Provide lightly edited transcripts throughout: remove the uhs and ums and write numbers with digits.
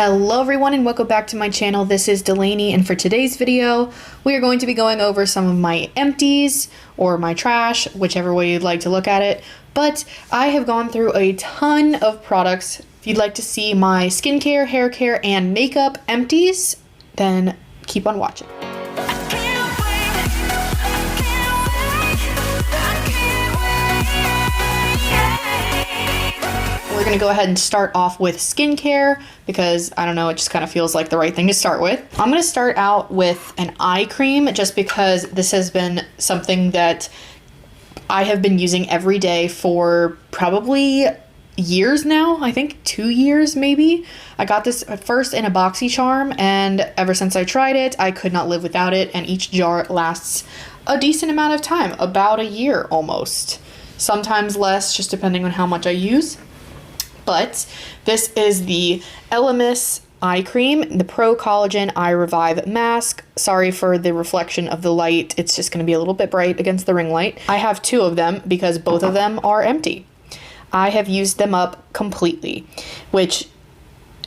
Hello everyone and welcome back to my channel. This is Delaney, and for today's video we are going to be going over some of my empties or my trash, whichever way you'd like to look at it. But I have gone through a ton of products. If you'd like to see my skincare, hair care, and makeup empties, then keep on watching. We're going to go ahead and start off with skincare because, I don't know, it just kind of feels like the right thing to start with. I'm going to start out with an eye cream just because this has been something that I have been using every day for probably years now. I think 2 years maybe. I got this at first in a BoxyCharm, and ever since I tried it, I could not live without it, and each jar lasts a decent amount of time, about a year almost. Sometimes less, just depending on how much I use. But this is the Elemis eye cream, the Pro Collagen Eye Revive Mask. Sorry for the reflection of the light. It's just going to be a little bit bright against the ring light. I have two of them because both of them are empty. I have used them up completely, which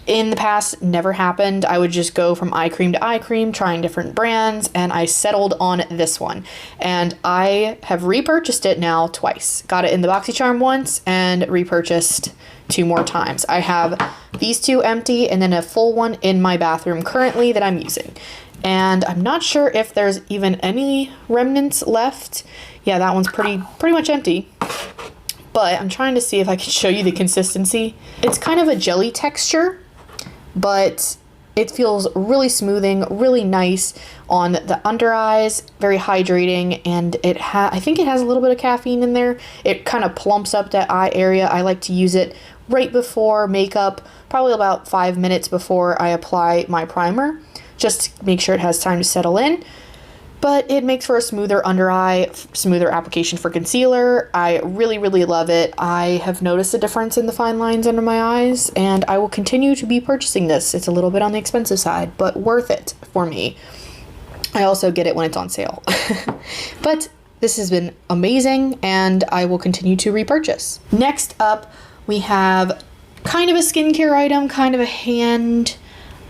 in the past never happened. I would just go from eye cream to eye cream, trying different brands, and I settled on this one. And I have repurchased it now twice. Got it in the BoxyCharm once and repurchased 2 more times. I have these 2 empty and then a full one in my bathroom currently that I'm using. And I'm not sure if there's even any remnants left. Yeah, that one's pretty much empty. But I'm trying to see if I can show you the consistency. It's kind of a jelly texture, but it feels really smoothing, really nice on the under eyes, very hydrating, and I think it has a little bit of caffeine in there. It kind of plumps up that eye area. I like to use it right before makeup, probably about 5 minutes before I apply my primer, just to make sure it has time to settle in. But it makes for a smoother under eye, smoother application for concealer. I really love it. I have noticed a difference in the fine lines under my eyes, and I will continue to be purchasing this. It's a little bit on the expensive side, but worth it for me. I also get it when it's on sale. But this has been amazing, and I will continue to repurchase. Next up, we have kind of a skincare item, kind of a hand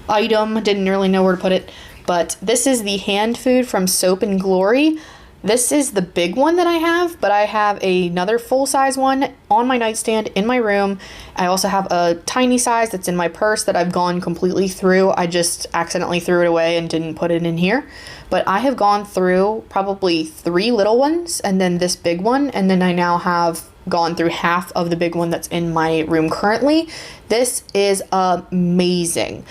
item. Didn't really know where to put it. But this is the hand food from Soap and Glory. This is the big one that I have, but I have another full-size one on my nightstand in my room. I also have a tiny size that's in my purse that I've gone completely through. I just accidentally threw it away and didn't put it in here. But I have gone through probably 3 little ones and then this big one, and then I now have gone through half of the big one that's in my room currently. This is amazing.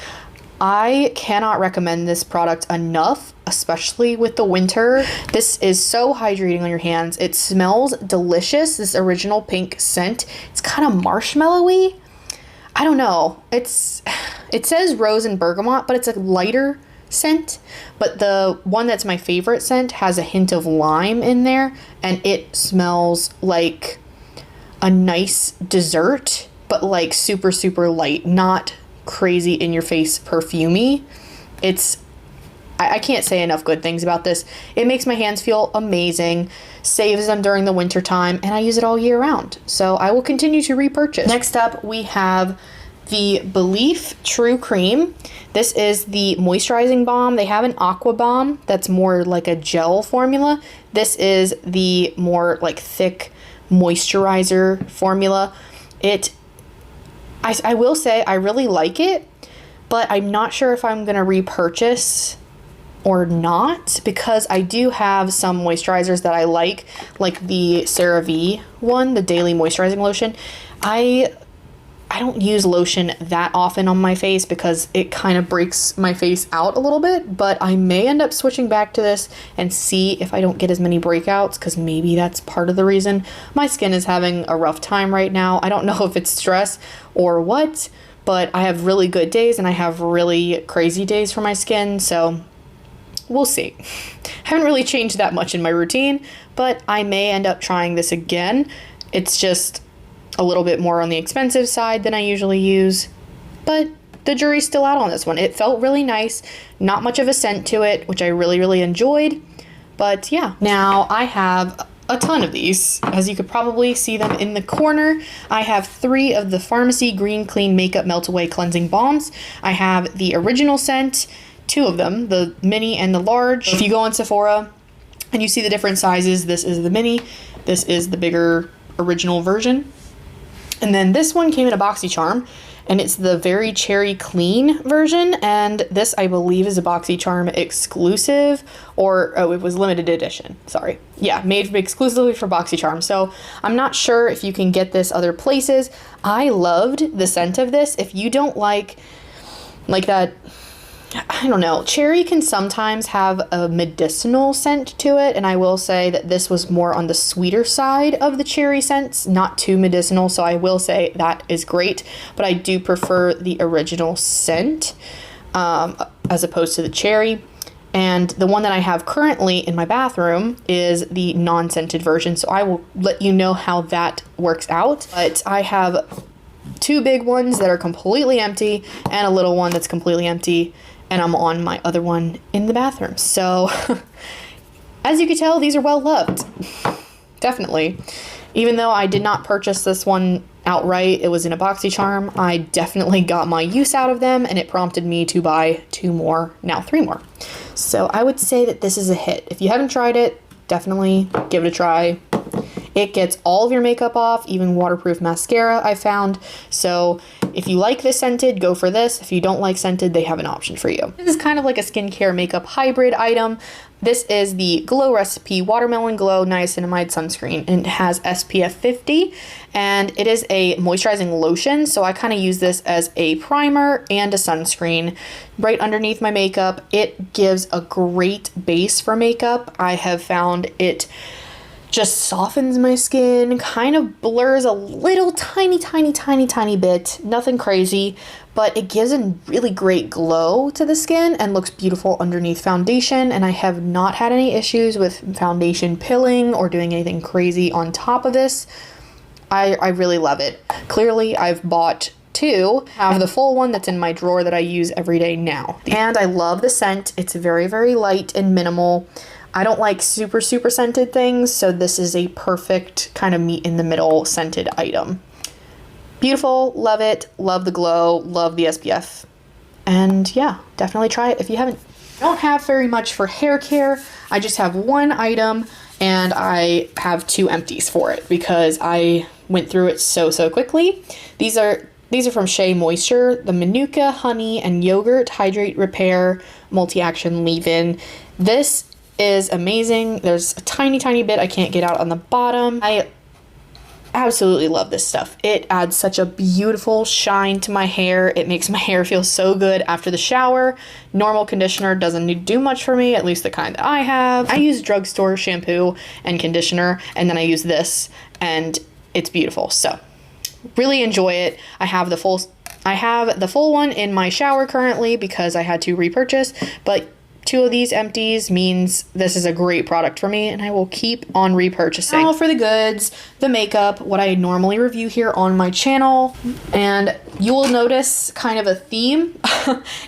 I cannot recommend this product enough, especially with the winter. This is so hydrating on your hands. It smells delicious, this original pink scent. It's kind of marshmallowy. I don't know. It says rose and bergamot, but it's a lighter scent. But the one that's my favorite scent has a hint of lime in there, and it smells like a nice dessert, but like super light, not crazy in your face perfumey. I can't say enough good things about this. It makes my hands feel amazing, saves them during the winter time, and I use it all year round. So I will continue to repurchase. Next up, we have the Belief True Cream. This is the moisturizing balm. They have an aqua balm that's more like a gel formula. This is the more like thick moisturizer formula. I will say I really like it, but I'm not sure if I'm going to repurchase or not, because I do have some moisturizers that I like the CeraVe one, the daily moisturizing lotion. I don't use lotion that often on my face because it kind of breaks my face out a little bit, but I may end up switching back to this and see if I don't get as many breakouts, because maybe that's part of the reason my skin is having a rough time right now. I don't know if it's stress or what, but I have really good days and I have really crazy days for my skin, so we'll see. Haven't really changed that much in my routine, but I may end up trying this again. It's just a little bit more on the expensive side than I usually use, but the jury's still out on this one. It felt really nice, not much of a scent to it, which I really enjoyed. But yeah, now I have a ton of these. As you could probably see them in the corner, I have 3 of the Pharmacy Green Clean Makeup Melt Away Cleansing Balms. I have the original scent, 2 of them, the mini and the large. If you go on Sephora and you see the different sizes, this is the mini, this is the bigger original version. And then this one came in a BoxyCharm, and it's the Very Cherry Clean version, and this I believe is a BoxyCharm exclusive, or oh, it was limited edition, sorry. Yeah, made exclusively for BoxyCharm, so I'm not sure if you can get this other places. I loved the scent of this. If you don't like that, I don't know, cherry can sometimes have a medicinal scent to it, and I will say that this was more on the sweeter side of the cherry scents, not too medicinal, so I will say that is great, but I do prefer the original scent as opposed to the cherry. And the one that I have currently in my bathroom is the non-scented version, so I will let you know how that works out. But I have 2 big ones that are completely empty and a little one that's completely empty, and I'm on my other one in the bathroom. So as you can tell, these are well loved. Definitely. Even though I did not purchase this one outright, it was in a BoxyCharm, I definitely got my use out of them, and it prompted me to buy 2 more, now 3 more. So I would say that this is a hit. If you haven't tried it, definitely give it a try. It gets all of your makeup off, even waterproof mascara I found. So if you like this scented, go for this. If you don't like scented, they have an option for you. This is kind of like a skincare makeup hybrid item. This is the Glow Recipe Watermelon Glow Niacinamide Sunscreen, and it has SPF 50, and it is a moisturizing lotion, so I kind of use this as a primer and a sunscreen right underneath my makeup. It gives a great base for makeup. I have found it just softens my skin, kind of blurs a little tiny bit, nothing crazy, but it gives a really great glow to the skin and looks beautiful underneath foundation, and I have not had any issues with foundation pilling or doing anything crazy on top of this. I really love it. Clearly, I've bought 2. I have the full one that's in my drawer that I use every day now. And I love the scent. It's very, very light and minimal. I don't like super scented things, so this is a perfect kind of meet in the middle scented item. Beautiful, love it, love the glow, love the SPF. And yeah, definitely try it if you haven't. I don't have very much for hair care. I just have 1 item, and I have 2 empties for it because I went through it so quickly. These are from Shea Moisture, the Manuka Honey and Yogurt Hydrate Repair Multi-Action Leave-In. This is amazing. There's a tiny bit I can't get out on the bottom. I absolutely love this stuff. It adds such a beautiful shine to my hair. It makes my hair feel so good after the shower. Normal conditioner doesn't do much for me, at least the kind that I have. I use drugstore shampoo and conditioner, and then I use this, and it's beautiful. So really enjoy it. I have the full one in my shower currently because I had to repurchase, but 2 of these empties means this is a great product for me, and I will keep on repurchasing. Now for the goods, the makeup, what I normally review here on my channel, and you will notice kind of a theme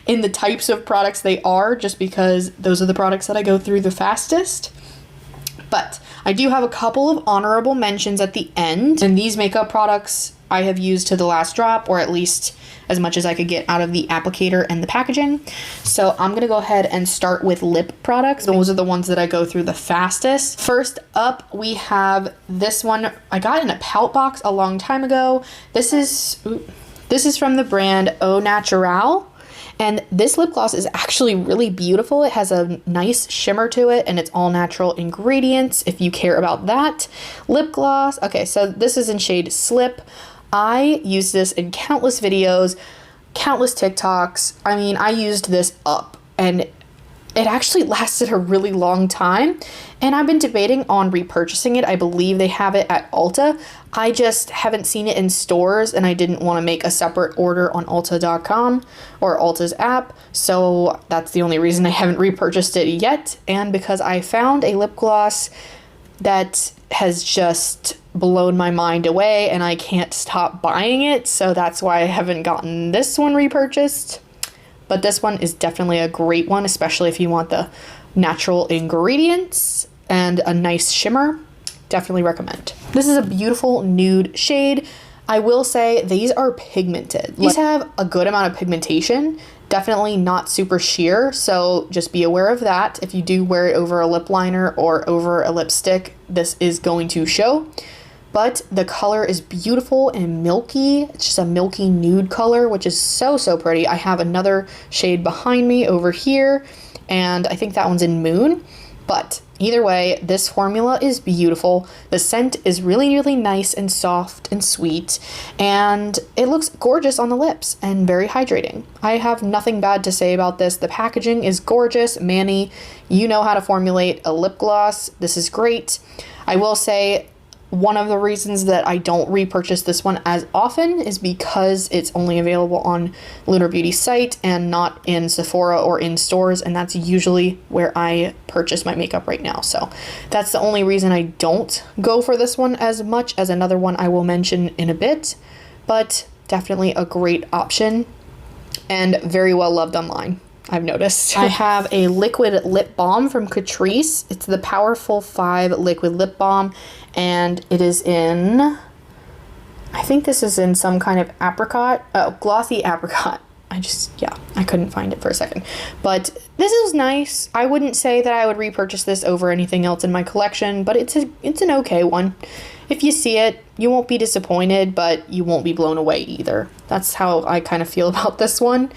in the types of products they are, just because those are the products that I go through the fastest. But I do have a couple of honorable mentions at the end, and these makeup products I have used to the last drop, or at least as much as I could get out of the applicator and the packaging. So I'm gonna go ahead and start with lip products. Those are the ones that I go through the fastest. First up, we have this one I got in a pout box a long time ago. This is from the brand Au Naturel. And this lip gloss is actually really beautiful. It has a nice shimmer to it, and it's all natural ingredients if you care about that. Lip gloss. Okay, so this is in shade Slip. I used this in countless videos, countless TikToks. I mean, I used this up, and it actually lasted a really long time, and I've been debating on repurchasing it. I believe they have it at Ulta. I just haven't seen it in stores, and I didn't want to make a separate order on Ulta.com or Ulta's app, so that's the only reason I haven't repurchased it yet. And because I found a lip gloss that has just blown my mind away, and I can't stop buying it, so that's why I haven't gotten this one repurchased. But this one is definitely a great one, especially if you want the natural ingredients and a nice shimmer. definitely recommend. This is a beautiful nude shade. I will say these are pigmented. These have a good amount of pigmentation, definitely not super sheer, so just be aware of that. If you do wear it over a lip liner or over a lipstick, this is going to show. But the color is beautiful and milky. It's just a milky nude color, which is so, so pretty. I have another shade behind me over here, and I think that one's in Moon. But either way, this formula is beautiful. The scent is really, really nice and soft and sweet, and it looks gorgeous on the lips and very hydrating. I have nothing bad to say about this. The packaging is gorgeous. Manny, you know how to formulate a lip gloss. This is great. I will say one of the reasons that I don't repurchase this one as often is because it's only available on Lunar Beauty's site and not in Sephora or in stores, and that's usually where I purchase my makeup right now. So that's the only reason I don't go for this one as much as another one I will mention in a bit, but definitely a great option and very well loved online, I've noticed. I have a liquid lip balm from Catrice. It's the Powerful 5 liquid lip balm, and it is in, I think this is in some kind of apricot, glossy apricot. I couldn't find it for a second. But this is nice. I wouldn't say that I would repurchase this over anything else in my collection, but it's an okay one. If you see it, you won't be disappointed, but you won't be blown away either. That's how I kind of feel about this one.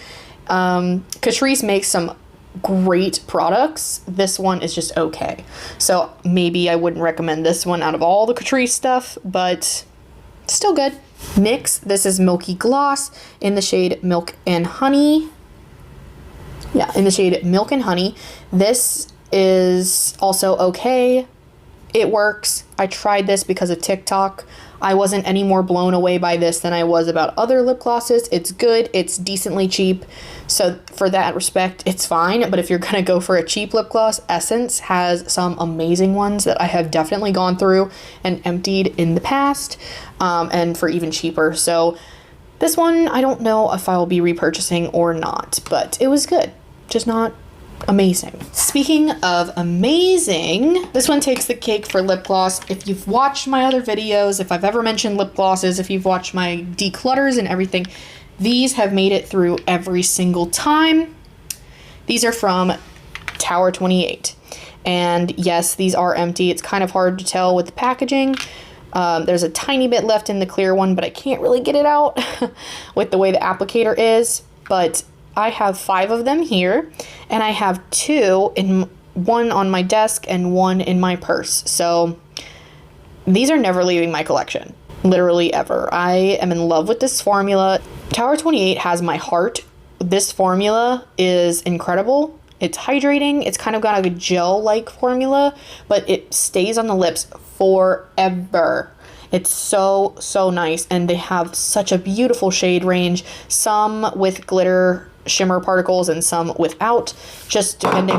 Catrice makes some great products. This one is just okay. So maybe I wouldn't recommend this one out of all the Catrice stuff, but still good. NYX, this is Milky Gloss in the shade Milk and Honey. Yeah, in the shade Milk and Honey. This is also okay. It works. I tried this because of TikTok. I wasn't any more blown away by this than I was about other lip glosses. It's good. It's decently cheap. So for that respect, it's fine. But if you're going to go for a cheap lip gloss, Essence has some amazing ones that I have definitely gone through and emptied in the past, and for even cheaper. So this one, I don't know if I will be repurchasing or not, but it was good. Just not amazing. Speaking of amazing, this one takes the cake for lip gloss. If you've watched my other videos, if I've ever mentioned lip glosses, if you've watched my declutters and everything, these have made it through every single time. These are from Tower 28. And yes, these are empty. It's kind of hard to tell with the packaging. There's a tiny bit left in the clear one, but I can't really get it out with the way the applicator is. But I have 5 of them here, and I have 2 in one on my desk and 1 in my purse. So these are never leaving my collection, literally ever. I am in love with this formula. Tower 28 has my heart. This formula is incredible. It's hydrating. It's kind of got a gel-like formula, but it stays on the lips forever. It's so, so nice, and they have such a beautiful shade range, some with glitter shimmer particles and some without, just depending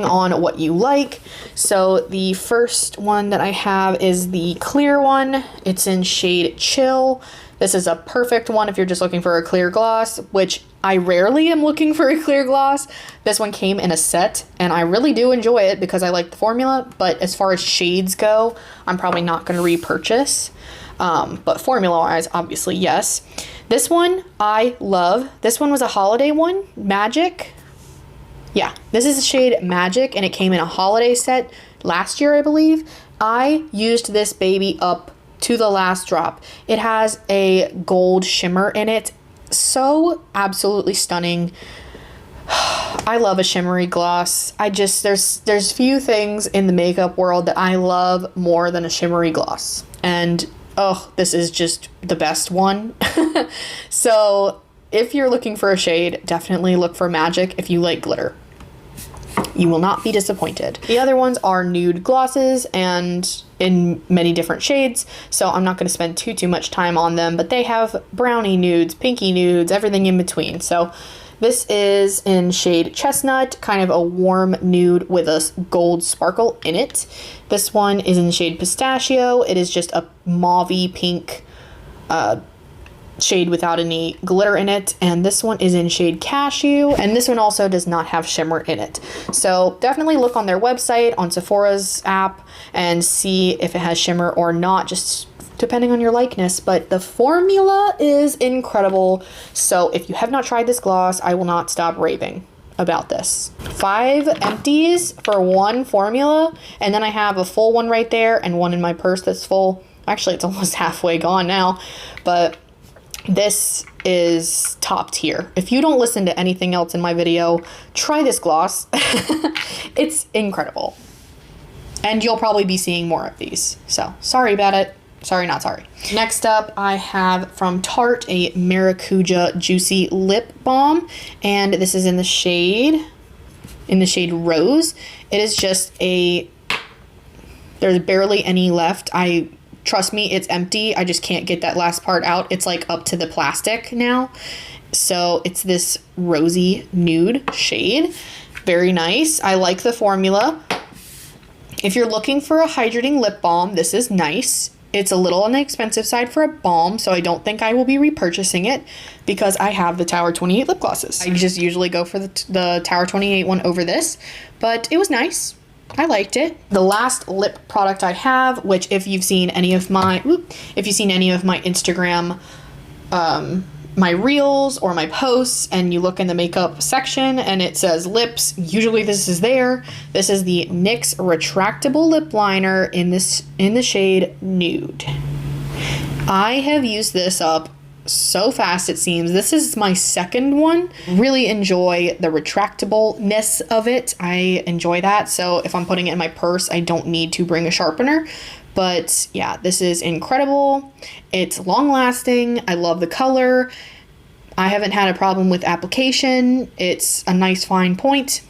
on what you like. So the first one that I have is the clear one. It's in shade Chill. This is a perfect one if you're just looking for a clear gloss, which I rarely am looking for a clear gloss. This one came in a set, and I really do enjoy it because I like the formula, but as far as shades go, I'm probably not going to repurchase. But formula-wise, obviously, yes. This one, I love. This one was a holiday one, Magic. Yeah, this is the shade Magic, and it came in a holiday set last year, I believe. I used this baby up to the last drop. It has a gold shimmer in it. So absolutely stunning. I love a shimmery gloss. There's few things in the makeup world that I love more than a shimmery gloss. And oh, this is just the best one. So if you're looking for a shade, definitely look for Magic if you like glitter. You will not be disappointed. The other ones are nude glosses and in many different shades, so I'm not going to spend too much time on them, but they have brownie nudes, pinky nudes, everything in between. So this is in shade Chestnut, kind of a warm nude with a gold sparkle in it. This one is in shade Pistachio. It is just a mauvey pink shade without any glitter in it, and this one is in shade Cashew, and this one also does not have shimmer in it. So definitely look on their website, on Sephora's app, and see if it has shimmer or not, just depending on your likeness. But the formula is incredible, so if you have not tried this gloss, I will not stop raving about this. 5 empties for 1 formula, and then I have a full one right there and one in my purse that's full. Actually, it's almost halfway gone now, but this is top tier. If you don't listen to anything else in my video, try this gloss. It's incredible. And you'll probably be seeing more of these. So, sorry about it. Sorry, not sorry. Next up, I have from Tarte a Maracuja Juicy Lip Balm. And this is in the shade Rose. It is just there's barely any left. Trust me, it's empty. I just can't get that last part out. It's like up to the plastic now. So it's this rosy nude shade. Very nice. I like the formula. If you're looking for a hydrating lip balm, this is nice. It's a little on the expensive side for a balm, so I don't think I will be repurchasing it because I have the Tower 28 lip glosses. I just usually go for the Tower 28 one over this, but it was nice. I liked it. The last lip product I have, which if you've seen any of my Instagram, my reels or my posts, and you look in the makeup section and it says lips, usually this is there. This is the NYX retractable lip liner in the shade Nude. I have used this up so fast, it seems. This is my second one. Really enjoy the retractableness of it. I enjoy that. So if I'm putting it in my purse, I don't need to bring a sharpener. But yeah, this is incredible. It's long lasting. I love the color. I haven't had a problem with application. It's a nice fine point.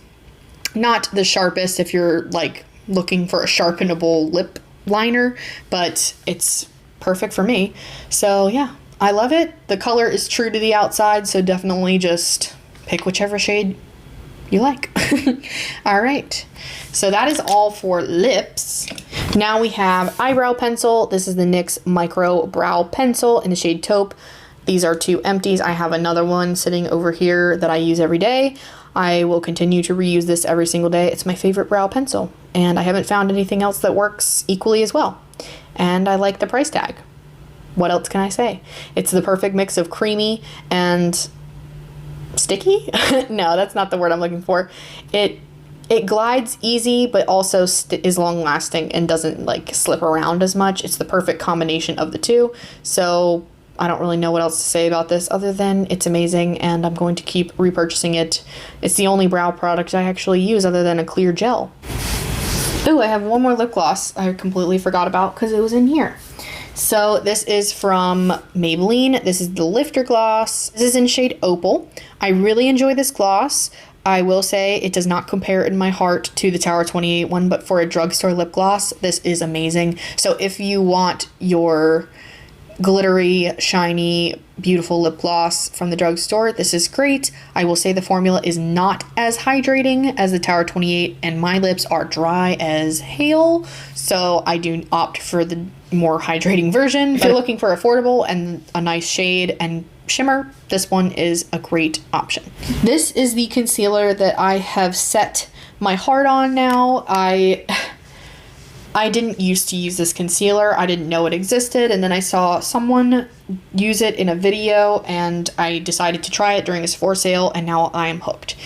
Not the sharpest if you're like looking for a sharpenable lip liner, but it's perfect for me. So yeah, I love it. The color is true to the outside, so definitely just pick whichever shade you like. All right, so that is all for lips. Now we have eyebrow pencil. This is the NYX Micro Brow Pencil in the shade Taupe. These are 2 empties. I have another one sitting over here that I use every day. I will continue to reuse this every single day. It's my favorite brow pencil, and I haven't found anything else that works equally as well. And I like the price tag. What else can I say? It's the perfect mix of creamy and sticky. No, that's not the word I'm looking for. It glides easy, but also is long lasting and doesn't like slip around as much. It's the perfect combination of the two. So I don't really know what else to say about this other than it's amazing, and I'm going to keep repurchasing it. It's the only brow product I actually use other than a clear gel. Ooh, I have one more lip gloss I completely forgot about because it was in here. So this is from Maybelline. This is the Lifter Gloss. This is in shade Opal. I really enjoy this gloss. I will say it does not compare in my heart to the Tower 28 one, but for a drugstore lip gloss, this is amazing. So if you want your glittery, shiny, beautiful lip gloss from the drugstore, this is great. I will say the formula is not as hydrating as the Tower 28, and my lips are dry as hail, so I do opt for the more hydrating version. If you're looking for affordable and a nice shade and shimmer, this one is a great option. This is the concealer that I have set my heart on now. I didn't used to use this concealer. I didn't know it existed, and then I saw someone use it in a video, and I decided to try it during a Sephora sale, and now I am hooked.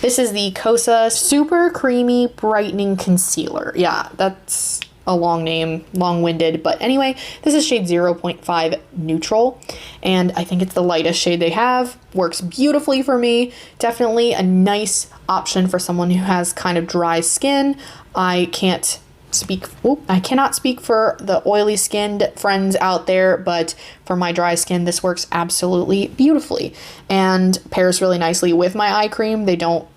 This is the Kosa Super Creamy Brightening Concealer. Yeah, that's a long name, long-winded, but anyway, this is shade 0.5 Neutral, and I think it's the lightest shade they have. Works beautifully for me. Definitely a nice option for someone who has kind of dry skin. I cannot speak for the oily skinned friends out there, but for my dry skin, this works absolutely beautifully and pairs really nicely with my eye cream. They don't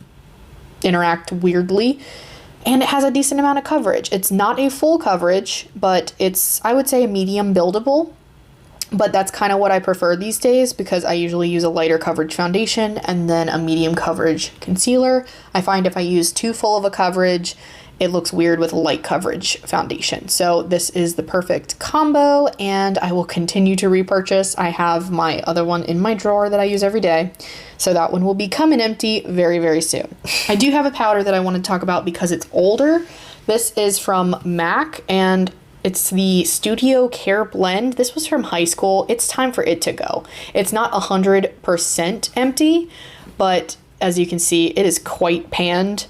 interact weirdly, and it has a decent amount of coverage. It's not a full coverage, but it's, I would say, a medium buildable, but that's kind of what I prefer these days because I usually use a lighter coverage foundation and then a medium coverage concealer. I find if I use too full of a coverage, it looks weird with light coverage foundation. So this is the perfect combo, and I will continue to repurchase. I have my other one in my drawer that I use every day, so that one will be coming empty very, very soon. I do have a powder that I want to talk about because it's older. This is from MAC, and it's the Studio Care Blend. This was from high school. It's time for it to go. It's not 100% empty, but as you can see, it is quite panned.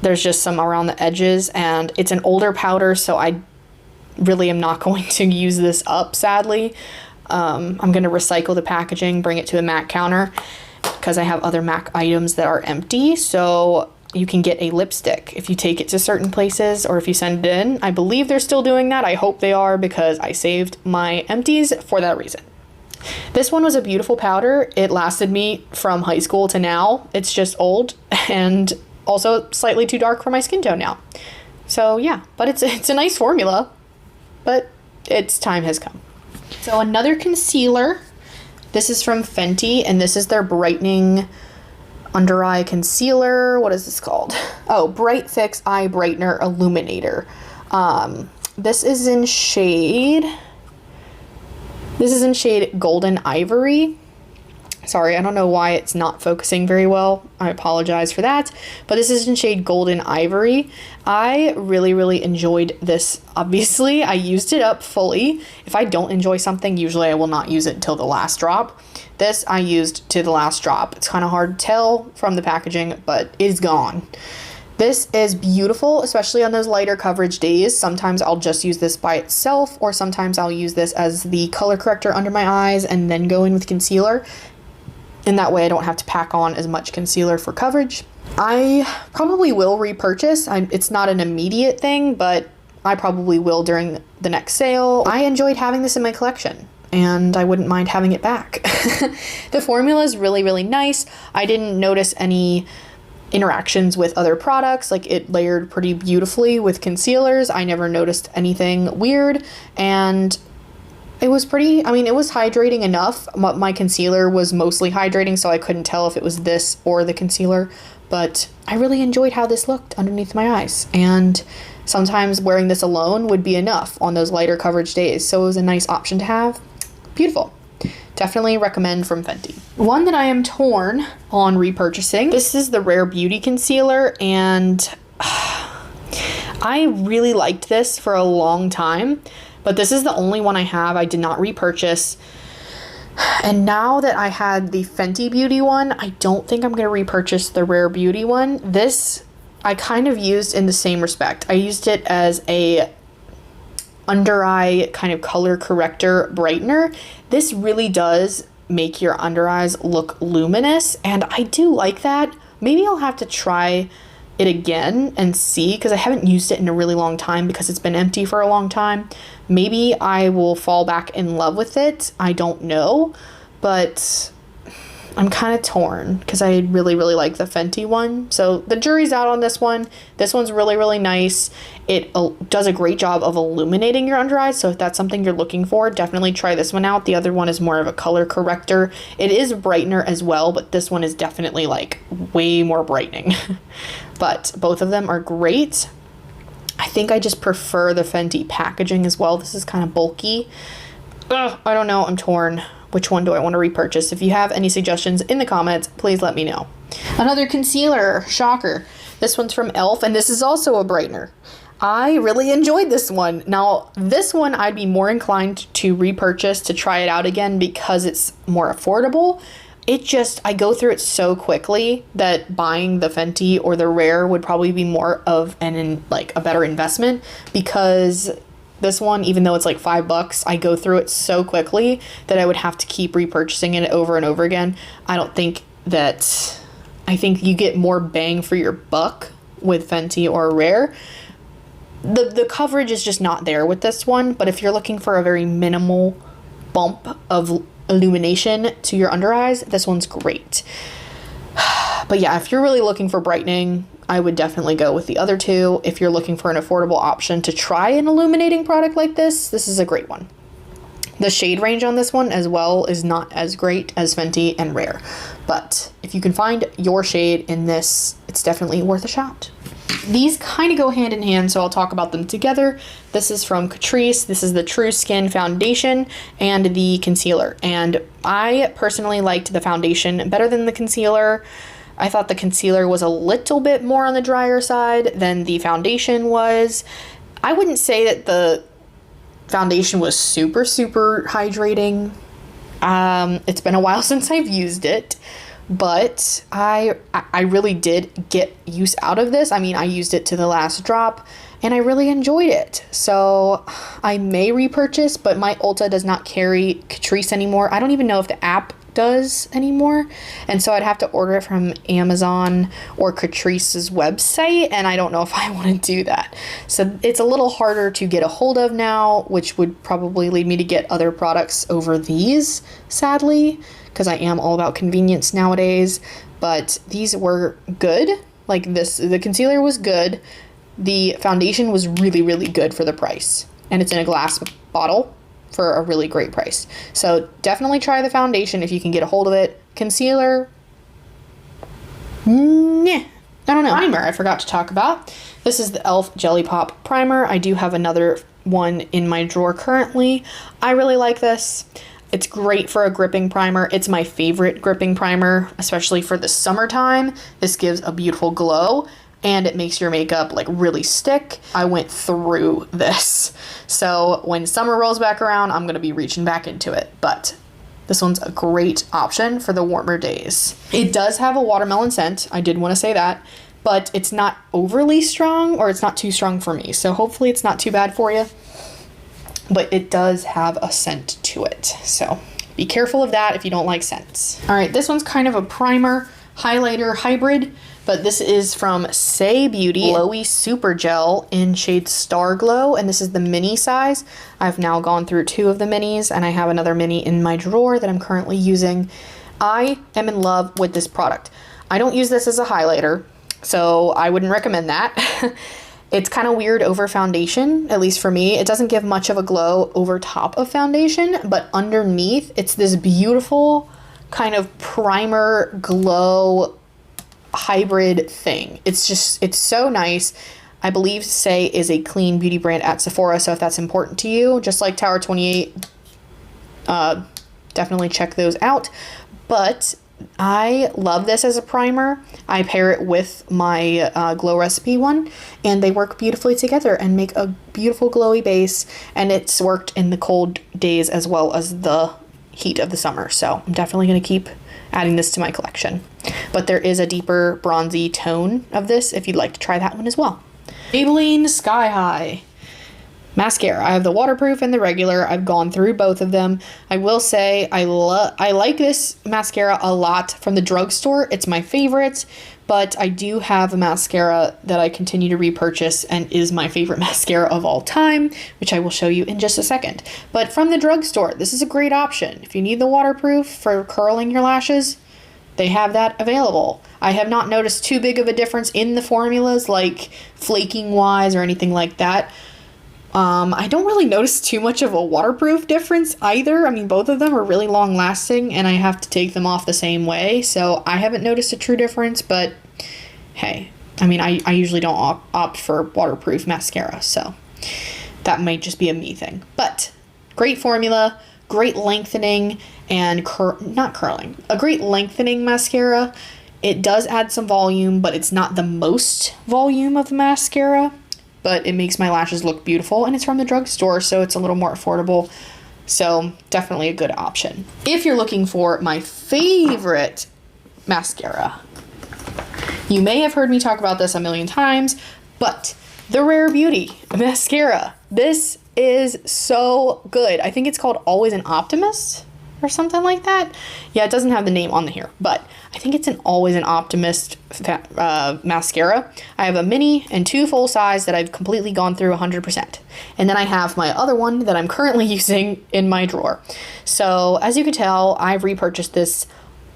There's just some around the edges, and it's an older powder, so I really am not going to use this up, sadly. I'm going to recycle the packaging, bring it to the MAC counter, because I have other MAC items that are empty. So you can get a lipstick if you take it to certain places, or if you send it in. I believe they're still doing that. I hope they are, because I saved my empties for that reason. This one was a beautiful powder. It lasted me from high school to now. It's just old and also slightly too dark for my skin tone now. So yeah, but it's a nice formula, but its time has come. So another concealer. This is from Fenty, and this is their brightening under eye concealer. What is this called? Oh, Bright Fix Eye Brightener Illuminator. This is in shade Golden Ivory. Sorry, I don't know why it's not focusing very well. I apologize for that. But this is in shade Golden Ivory. I really, really enjoyed this. Obviously, I used it up fully. If I don't enjoy something, usually I will not use it until the last drop. This I used to the last drop. It's kind of hard to tell from the packaging, but it's gone. This is beautiful, especially on those lighter coverage days. Sometimes I'll just use this by itself, or sometimes I'll use this as the color corrector under my eyes and then go in with concealer. And that way I don't have to pack on as much concealer for coverage. I probably will repurchase. It's not an immediate thing, but I probably will during the next sale. I enjoyed having this in my collection, and I wouldn't mind having it back. The formula is really, really nice. I didn't notice any interactions with other products. Like, it layered pretty beautifully with concealers. I never noticed anything weird, and it was pretty, I mean, it was hydrating enough. My concealer was mostly hydrating, so I couldn't tell if it was this or the concealer, but I really enjoyed how this looked underneath my eyes, and sometimes wearing this alone would be enough on those lighter coverage days, so it was a nice option to have. Beautiful. Definitely recommend from Fenty. One that I am torn on repurchasing, this is the Rare Beauty Concealer, and I really liked this for a long time, but this is the only one I have. I did not repurchase. And now that I had the Fenty Beauty one, I don't think I'm going to repurchase the Rare Beauty one. This I kind of used in the same respect. I used it as a under eye kind of color corrector brightener. This really does make your under eyes look luminous, and I do like that. Maybe I'll have to try it again and see, because I haven't used it in a really long time because it's been empty for a long time. Maybe I will fall back in love with it. I don't know, but I'm kind of torn because I really, really like the Fenty one. So the jury's out on this one. This one's really, really nice. It does a great job of illuminating your under eyes. So if that's something you're looking for, definitely try this one out. The other one is more of a color corrector. It is a brightener as well, but this one is definitely like way more brightening. But both of them are great. I think I just prefer the Fenty packaging as well. This is kind of bulky. Ugh, I don't know. I'm torn. Which one do I want to repurchase? If you have any suggestions in the comments, please let me know. Another concealer, shocker. This one's from e.l.f. and this is also a brightener. I really enjoyed this one. Now, this one I'd be more inclined to repurchase to try it out again because it's more affordable. I go through it so quickly that buying the Fenty or the Rare would probably be more of a better investment, because this one, even though it's like $5, I go through it so quickly that I would have to keep repurchasing it over and over again. I think you get more bang for your buck with Fenty or Rare. The coverage is just not there with this one, but if you're looking for a very minimal bump of illumination to your under eyes, this one's great. But yeah, if you're really looking for brightening, I would definitely go with the other two. If you're looking for an affordable option to try an illuminating product like this is a great one. The shade range on this one as well is not as great as Fenty and Rare, but if you can find your shade in this, it's definitely worth a shot. These kind of go hand in hand, so I'll talk about them together. This is from Catrice. This is the True Skin Foundation and the concealer. And I personally liked the foundation better than the concealer. I thought the concealer was a little bit more on the drier side than the foundation was. I wouldn't say that the foundation was super, super hydrating. It's been a while since I've used it. But I really did get use out of this. I mean, I used it to the last drop and I really enjoyed it. So I may repurchase, but my Ulta does not carry Catrice anymore. I don't even know if the app does anymore. And so I'd have to order it from Amazon or Catrice's website. And I don't know if I want to do that. So it's a little harder to get a hold of now, which would probably lead me to get other products over these, sadly, because I am all about convenience nowadays. But these were good. Like this, the concealer was good. The foundation was really, really good for the price. And it's in a glass bottle for a really great price. So definitely try the foundation if you can get a hold of it. Concealer, nah, I don't know. Primer I forgot to talk about. This is the e.l.f. Jelly Pop Primer. I do have another one in my drawer currently. I really like this. It's great for a gripping primer. It's my favorite gripping primer, especially for the summertime. This gives a beautiful glow and it makes your makeup like really stick. I went through this. So when summer rolls back around, I'm gonna be reaching back into it. But this one's a great option for the warmer days. It does have a watermelon scent. I did wanna say that, but it's not overly strong, or it's not too strong for me. So hopefully it's not too bad for you. But it does have a scent to it. So be careful of that if you don't like scents. All right, this one's kind of a primer highlighter hybrid, but this is from Say Beauty Glowy Super Gel in shade Star Glow, and this is the mini size. I've now gone through 2 of the minis, and I have another mini in my drawer that I'm currently using. I am in love with this product. I don't use this as a highlighter, so I wouldn't recommend that. It's kind of weird over foundation, at least for me. It doesn't give much of a glow over top of foundation, but underneath, it's this beautiful kind of primer glow hybrid thing. It's so nice. I believe Say is a clean beauty brand at Sephora, so if that's important to you, just like Tower 28, definitely check those out. But I love this as a primer. I pair it with my Glow Recipe one, and they work beautifully together and make a beautiful glowy base, and it's worked in the cold days as well as the heat of the summer. So I'm definitely going to keep adding this to my collection. But there is a deeper bronzy tone of this if you'd like to try that one as well. Maybelline Sky High mascara. I have the waterproof and the regular. I've gone through both of them. I will say I like this mascara a lot from the drugstore. It's my favorite, but I do have a mascara that I continue to repurchase and is my favorite mascara of all time, which I will show you in just a second. But from the drugstore, this is a great option. If you need the waterproof for curling your lashes, they have that available. I have not noticed too big of a difference in the formulas, like flaking wise or anything like that. I don't really notice too much of a waterproof difference either. I mean, both of them are really long lasting and I have to take them off the same way. So I haven't noticed a true difference, but hey, I mean, I usually don't opt for waterproof mascara. So that might just be a me thing, but great formula, great lengthening and not curling, a great lengthening mascara. It does add some volume, but it's not the most volume of the mascara. But it makes my lashes look beautiful, and it's from the drugstore, so it's a little more affordable. So definitely a good option. If you're looking for my favorite mascara, you may have heard me talk about this a million times, but the Rare Beauty mascara. This is so good. I think it's called Always an Optimist or something like that. Yeah, it doesn't have the name on here, but I think it's an Always an Optimist mascara. I have a mini and 2 full size that I've completely gone through 100%. And then I have my other one that I'm currently using in my drawer. So as you can tell, I've repurchased this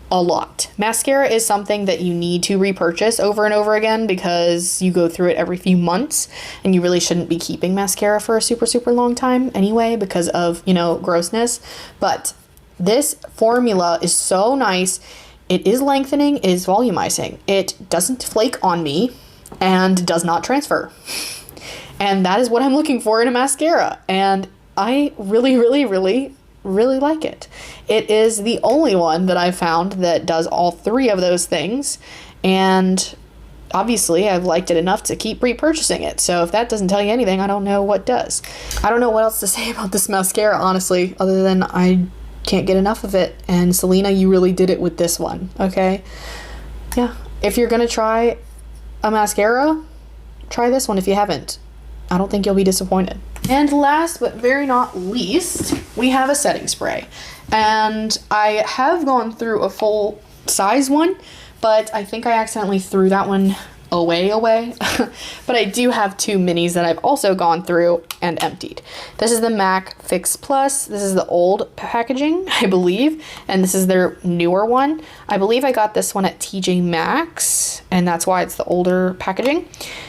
a lot. Mascara is something that you need to repurchase over and over again because you go through it every few months, and you really shouldn't be keeping mascara for a super, super long time anyway because of, you know, grossness. But this formula is so nice. It is lengthening, it is volumizing. It doesn't flake on me. and does not transfer. And that is what I'm looking for in a mascara. And I really, really, really, really like it. It is the only one that I've found that does all three of those things. And obviously I've liked it enough to keep repurchasing it. So if that doesn't tell you anything, I don't know what does. I don't know what else to say about this mascara, honestly, other than I can't get enough of it. And Selena, you really did it with this one, okay? Yeah, if you're gonna try a mascara, try this one if you haven't. I don't think you'll be disappointed. And last but very not least, we have a setting spray. And I have gone through a full size one, but I think I accidentally threw that one away. But I do have two minis that I've also gone through and emptied. This is the MAC Fix Plus. This is the old packaging, I believe, and this is their newer one. I believe I got this one at TJ Maxx, and that's why it's the older packaging.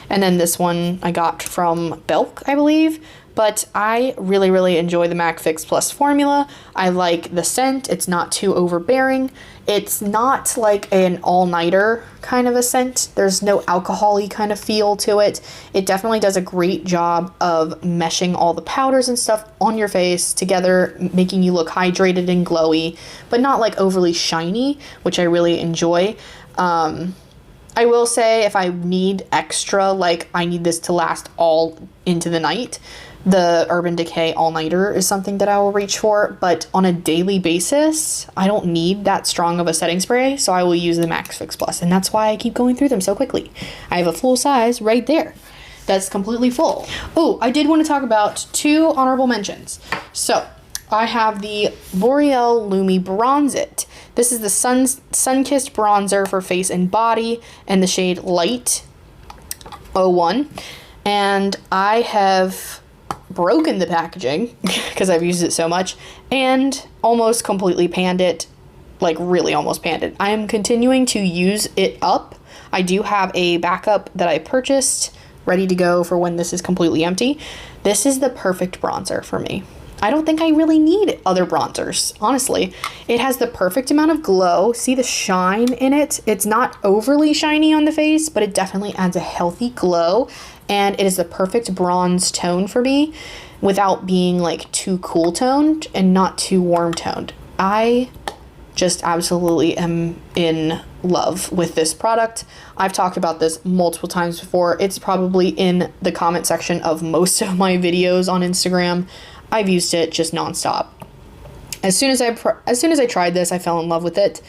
And then this one I got from Belk, I believe. But I really, really enjoy the MAC Fix Plus formula. I like the scent. It's not too overbearing. It's not like an all-nighter kind of a scent. There's no alcohol-y kind of feel to it. It definitely does a great job of meshing all the powders and stuff on your face together, making you look hydrated and glowy, but not like overly shiny, which I really enjoy. I will say if I need extra, like I need this to last all into the night, the Urban Decay All-Nighter is something that I will reach for, but on a daily basis, I don't need that strong of a setting spray, so I will use the MAC Fix Plus, and that's why I keep going through them so quickly. I have a full size right there that's completely full. Oh, I did want to talk about two honorable mentions. So, I have the L'Oreal Lumi Bronze It. This is the Sun-Kissed Bronzer for face and body, and the shade Light 01, and I have broken the packaging because I've used it so much and almost completely panned it, like really almost panned it. I am continuing to use it up. I do have a backup that I purchased ready to go for when this is completely empty. This is the perfect bronzer for me. I don't think I really need other bronzers, honestly. It has the perfect amount of glow. See the shine in it? It's not overly shiny on the face, but it definitely adds a healthy glow. And it is the perfect bronze tone for me without being like too cool toned and not too warm toned. I just absolutely am in love with this product. I've talked about this multiple times before. It's probably in the comment section of most of my videos on Instagram. I've used it just nonstop. As soon as I tried this, I fell in love with it.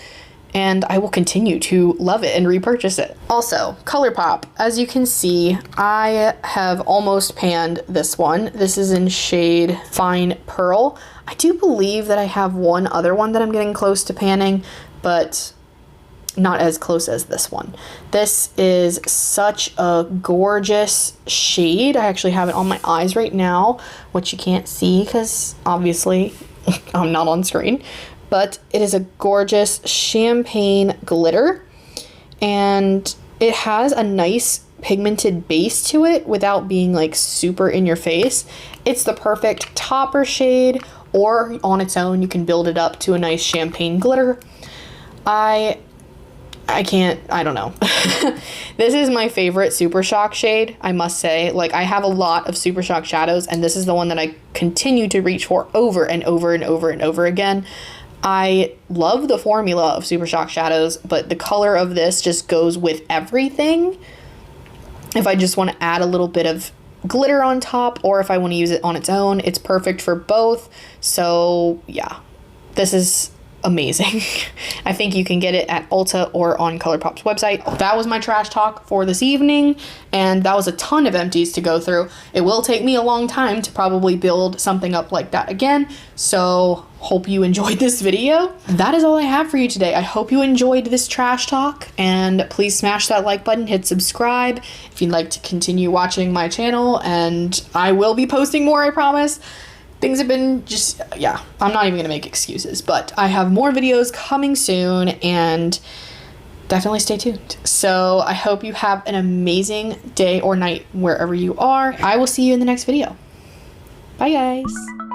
And I will continue to love it and repurchase it. Also, ColourPop. As you can see, I have almost panned this one. This is in shade Fine Pearl. I do believe that I have one other one that I'm getting close to panning, but not as close as this one. This is such a gorgeous shade. I actually have it on my eyes right now, which you can't see because obviously I'm not on screen. But it is a gorgeous champagne glitter, and it has a nice pigmented base to it without being like super in your face. It's the perfect topper shade, or on its own you can build it up to a nice champagne glitter. I don't know. This is my favorite Super Shock shade, I must say. Like, I have a lot of Super Shock shadows, and this is the one that I continue to reach for over and over and over and over again. I love the formula of Super Shock shadows, but the color of this just goes with everything. If I just want to add a little bit of glitter on top, or if I want to use it on its own, it's perfect for both. So yeah, this is amazing. I think you can get it at Ulta or on ColourPop's website. That was my trash talk for this evening, and that was a ton of empties to go through. It will take me a long time to probably build something up like that again, so hope you enjoyed this video. That is all I have for you today. I hope you enjoyed this trash talk, and please smash that like button, hit subscribe if you'd like to continue watching my channel, and I will be posting more, I promise. Things have been just, yeah, I'm not even gonna make excuses, but I have more videos coming soon, and definitely stay tuned. So I hope you have an amazing day or night wherever you are. I will see you in the next video. Bye guys.